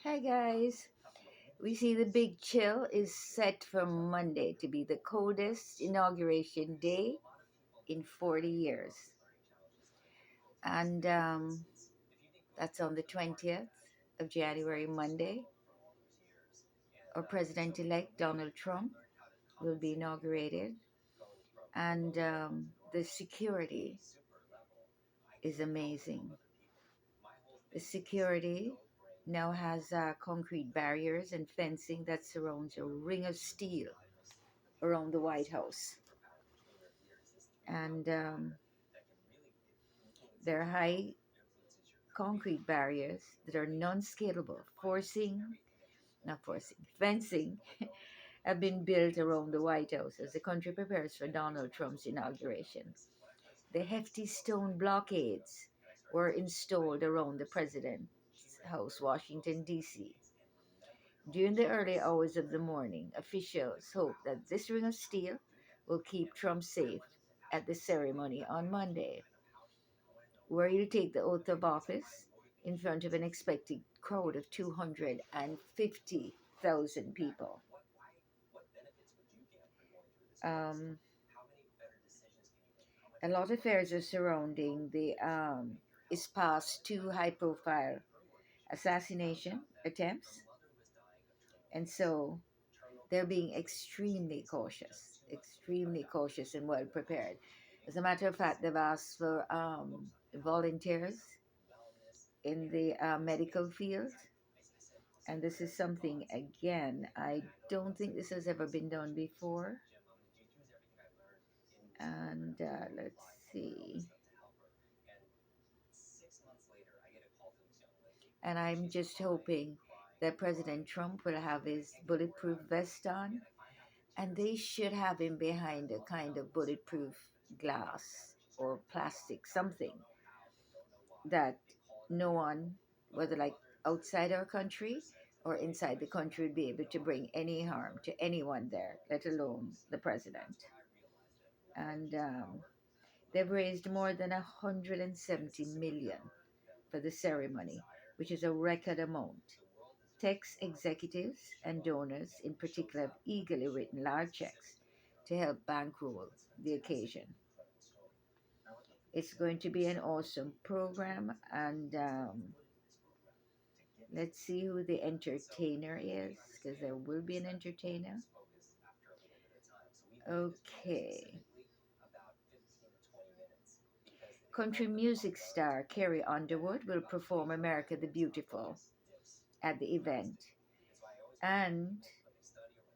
Hi guys. We see the big chill is set for Monday to be the coldest inauguration day in 40 years. And that's on the 20th of January, Monday. Our president elect, Donald Trump, will be inaugurated. And the security is amazing. The security now has concrete barriers and fencing that surrounds a ring of steel around the White House. And there are high concrete barriers that are non-scalable, not forcing, fencing have been built around the White House as the country prepares for Donald Trump's inauguration. The hefty stone blockades were installed around the president's house, Washington, D.C. During the early hours of the morning, officials hope that this ring of steel will keep Trump safe at the ceremony on Monday, where he'll take the oath of office in front of an expected crowd of 250,000 people. Um, a lot of affairs are surrounding the his past two high-profile assassination attempts, and so they're being extremely cautious and well prepared. As a matter of fact, they've asked for volunteers in the medical field. And this is something, again, I don't think this has ever been done before. And let's see. And I'm just hoping that President Trump will have his bulletproof vest on, and they should have him behind a kind of bulletproof glass or plastic, something that no one, whether like outside our country or inside the country, would be able to bring any harm to anyone there, let alone the president. And they've raised more than 170 million for the ceremony, which is a record amount. Tax executives and donors, in particular, have eagerly written large checks to help bankroll the occasion. It's going to be an awesome program, and let's see who the entertainer is, because there will be an entertainer. Okay. Country music star Carrie Underwood will perform America the Beautiful at the event, and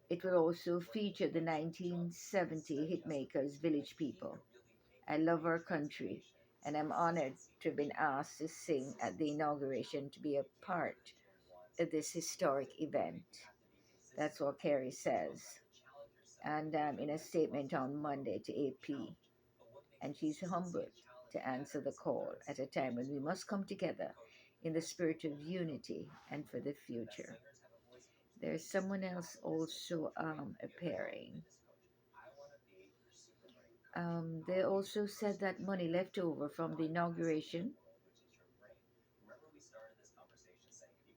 it will also feature the 1970 hitmakers Village People. I love our country, and I'm honored to have been asked to sing at the inauguration to be a part of this historic event. That's what Carrie says. And in a statement on Monday to AP, and she's humbled to answer the call at a time when we must come together in the spirit of unity and for the future. There's someone else also appearing. They also said that money left over from the inauguration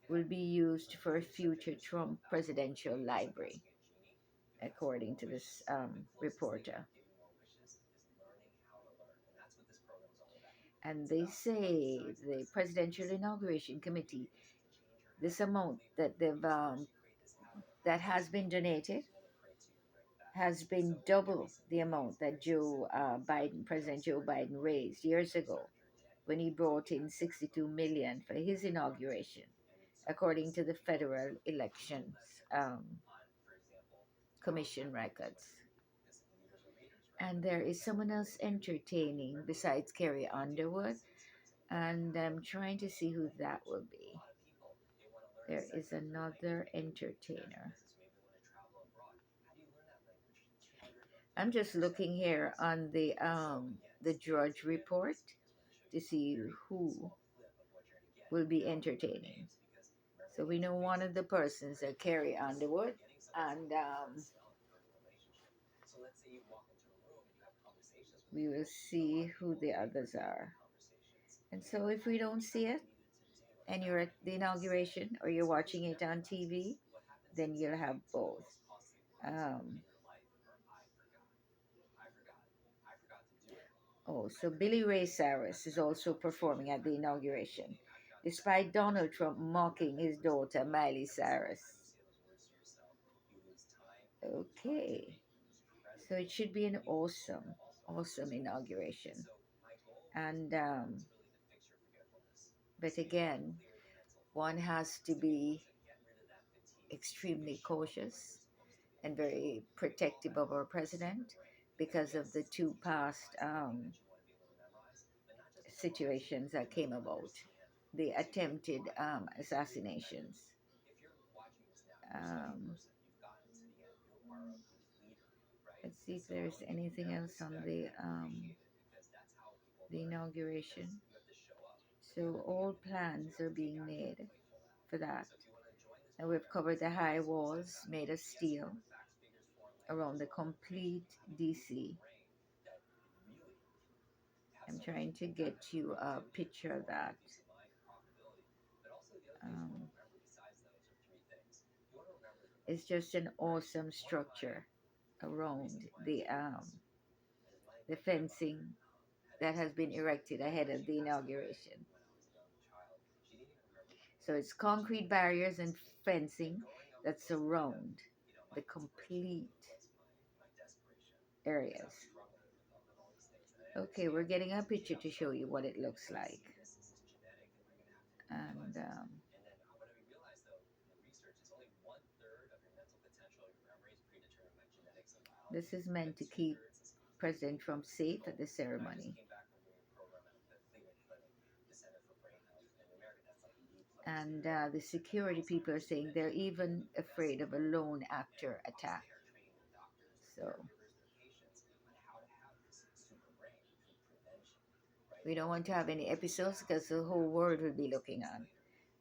will be used for a future Trump presidential library, according to this reporter. And they say the presidential inauguration committee, this amount that has been donated has been double the amount that President Joe Biden raised years ago when he brought in 62 million for his inauguration, according to the Federal Elections um, Commission records. And there is someone else entertaining besides Carrie Underwood, and I'm trying to see who that will be. There is another entertainer. I'm just looking here on the Drudge report to see who will be entertaining. So we know one of the persons are Carrie Underwood, and we will see who the others are. And so if we don't see it, and you're at the inauguration or you're watching it on TV, then you'll have both. Um, oh, so Billy Ray Cyrus is also performing at the inauguration, despite Donald Trump mocking his daughter Miley Cyrus. Okay, so it should be an awesome, awesome inauguration. And but again, one has to be extremely cautious and very protective of our president because of the two past situations that came about, the attempted assassinations. Um, let's see if there's anything else on the inauguration. So all plans are being made for that. And we've covered the high walls made of steel around the complete DC. I'm trying to get you a picture of that. Um, it's just an awesome structure around the fencing that has been erected ahead of the inauguration. So it's concrete barriers and fencing that surround the complete areas. Okay, we're getting a picture to show you what it looks like. And this is meant to keep President Trump safe at the ceremony. And the security people are saying they're even afraid of a lone actor attack. So we don't want to have any episodes because the whole world will be looking on.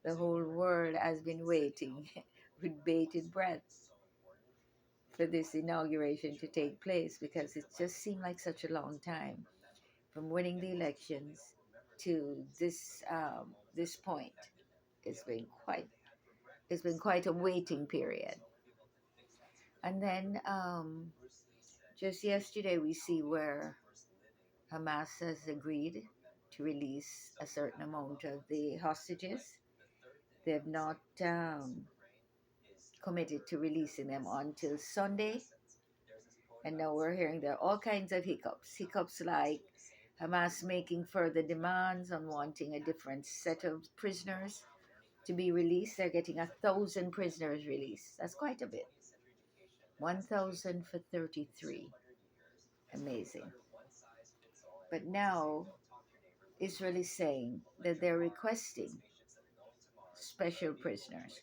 The whole world has been waiting with bated breath for this inauguration to take place because it just seemed like such a long time from winning the elections to this point. It's been quite it's been quite a waiting period. And then just yesterday we see where Hamas has agreed to release a certain amount of the hostages. They have not committed to releasing them until Sunday. And now we're hearing there are all kinds of hiccups. Hiccups like Hamas making further demands on wanting a different set of prisoners to be released. They're getting 1,000 prisoners released. That's quite a bit. 1,000 for 33. Amazing. But now Israel is saying that they're requesting special prisoners.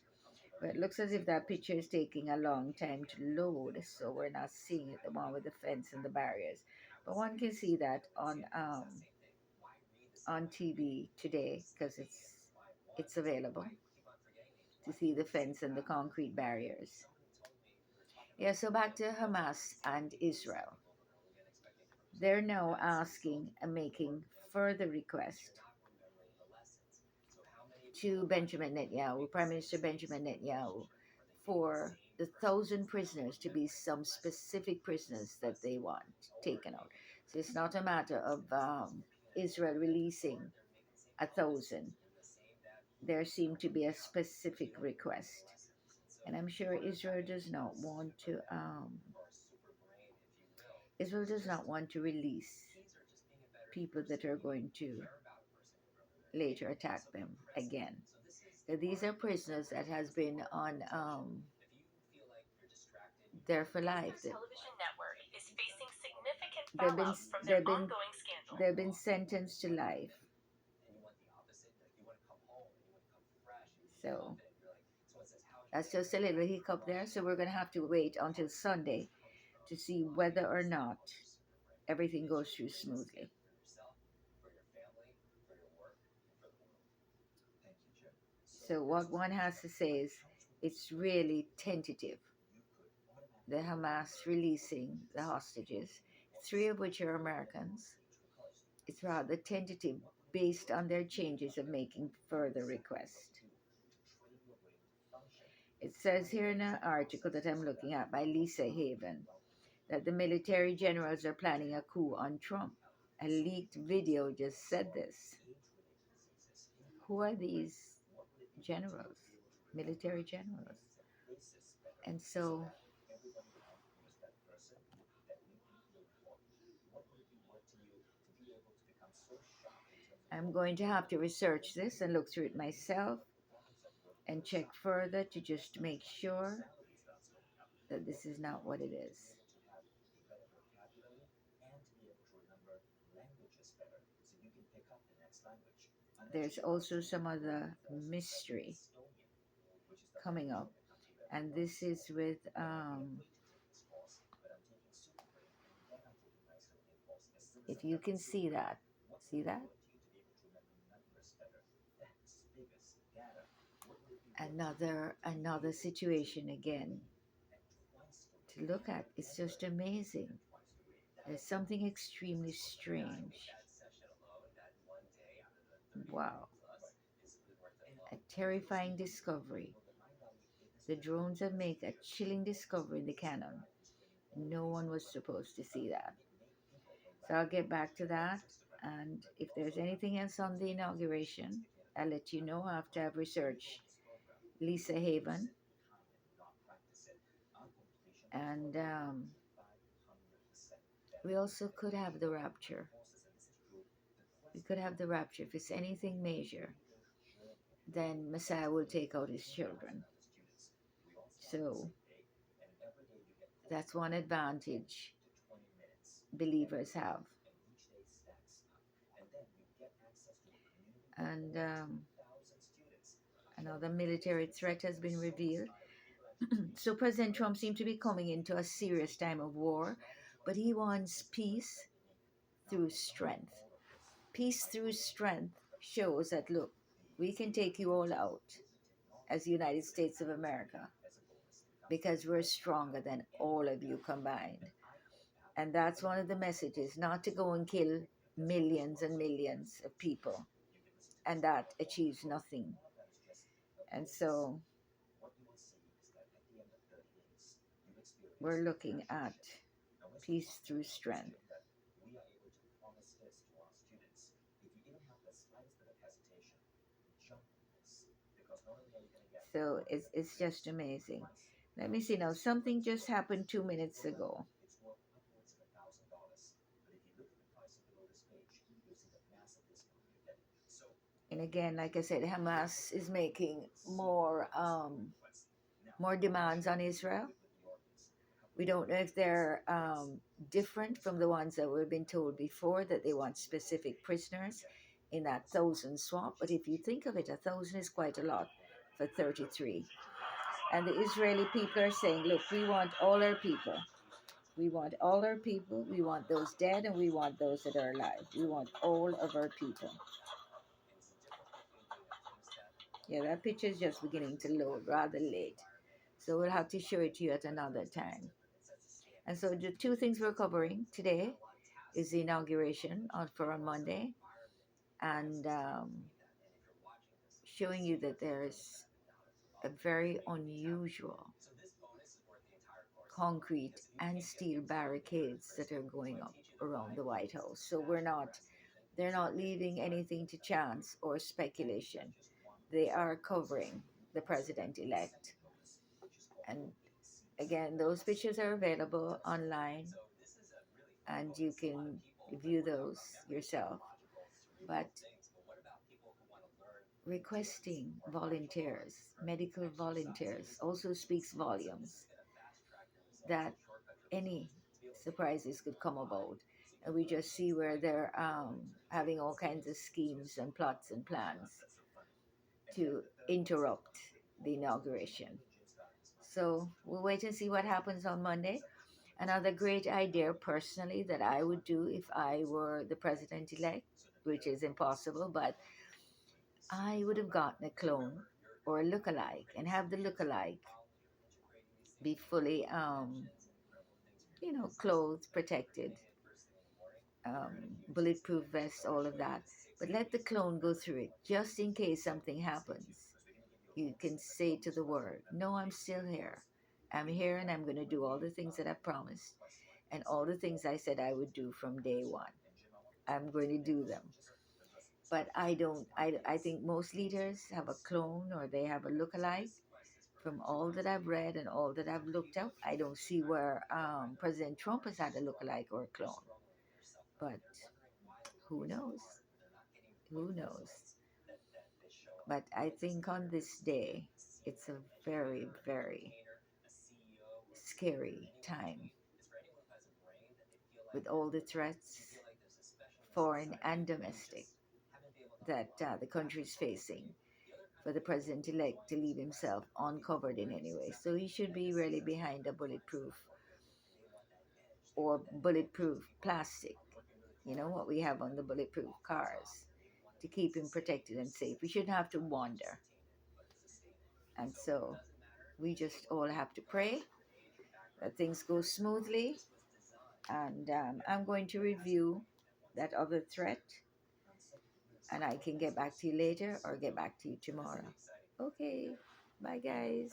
But it looks as if that picture is taking a long time to load, so we're not seeing it, the one with the fence and the barriers. But one can see that on TV today because it's available to see the fence and the concrete barriers. Yeah, so back to Hamas and Israel. They're now asking and making further requests to Benjamin Netanyahu, Prime Minister Benjamin Netanyahu, for the 1,000 prisoners to be some specific prisoners that they want taken out. So it's not a matter of Israel releasing 1,000. There seemed to be a specific request. And I'm sure Israel does not want to release people that are going to later attack them again. So these are prisoners that has been on there for life. They've been they've been they've been sentenced to life. So that's just a little hiccup there. So we're gonna have to wait until Sunday to see whether or not everything goes through smoothly. So what one has to say is it's really tentative. The Hamas releasing the hostages, three of which are Americans. It's rather tentative based on their changes of making further requests. It says here in an article that I'm looking at by Lisa Haven that the military generals are planning a coup on Trump. A leaked video just said this. Who are these generals? Military generals. And so I'm going to have to research this and look through it myself and check further to just make sure that this is not what it is. There's also some other mystery coming up, and this is with if you can see that, another situation again to look at. It's just amazing. There's something extremely strange. Wow. A terrifying discovery. The drones have made a chilling discovery in the cannon. No one was supposed to see that. So I'll get back to that. And if there's anything else on the inauguration, I'll let you know after I've researched Lisa Haven. And we also could have the rapture. We could have the rapture. If it's anything major, then Messiah will take out his children. So that's one advantage believers have. And another military threat has been revealed. So President Trump seems to be coming into a serious time of war, but he wants peace through strength. Peace through strength shows that, look, we can take you all out as the United States of America because we're stronger than all of you combined. And that's one of the messages, not to go and kill millions and millions of people. And that achieves nothing. And so we're looking at peace through strength. So it's just amazing. Let me see now. Something just happened 2 minutes ago. And again, like I said, Hamas is making more demands on Israel. We don't know if they're different from the ones that we've been told before, that they want specific prisoners in that 1,000 swap. But if you think of it, 1,000 is quite a lot for 33. And the Israeli people are saying, look, we want all our people. We want all our people. We want those dead and we want those that are alive. We want all of our people. Yeah, that picture is just beginning to load rather late. So we'll have to show it to you at another time. And so the two things we're covering today is the inauguration on Monday, and showing you that there's a very unusual concrete and steel barricades that are going up around the White House. So they're not leaving anything to chance or speculation. They are covering the president elect. And again, those pictures are available online and you can view those yourself. But requesting volunteers, medical volunteers, also speaks volumes that any surprises could come about. And we just see where they're having all kinds of schemes and plots and plans to interrupt the inauguration. So we'll wait and see what happens on Monday. Another great idea, personally, that I would do if I were the president elect, which is impossible, but I would have gotten a clone or a look-alike and have the look-alike be fully, clothed, protected, bulletproof vest, all of that. But let the clone go through it just in case something happens. You can say to the world, no, I'm still here. I'm here and I'm going to do all the things that I promised and all the things I said I would do from day one. I'm going to do them. But I don't, I think most leaders have a clone or they have a look-alike. From all that I've read and all that I've looked up, I don't see where President Trump has had a look-alike or a clone. But who knows? Who knows? But I think on this day, it's a very, very scary time with all the threats, foreign and domestic, that the country is facing for the president elect to leave himself uncovered in any way. So he should be really behind a bulletproof or bulletproof plastic, you know, what we have on the bulletproof cars to keep him protected and safe. We shouldn't have to wander. And so we just all have to pray that things go smoothly. And I'm going to review that other threat and I can get back to you later or get back to you tomorrow. Okay, bye guys.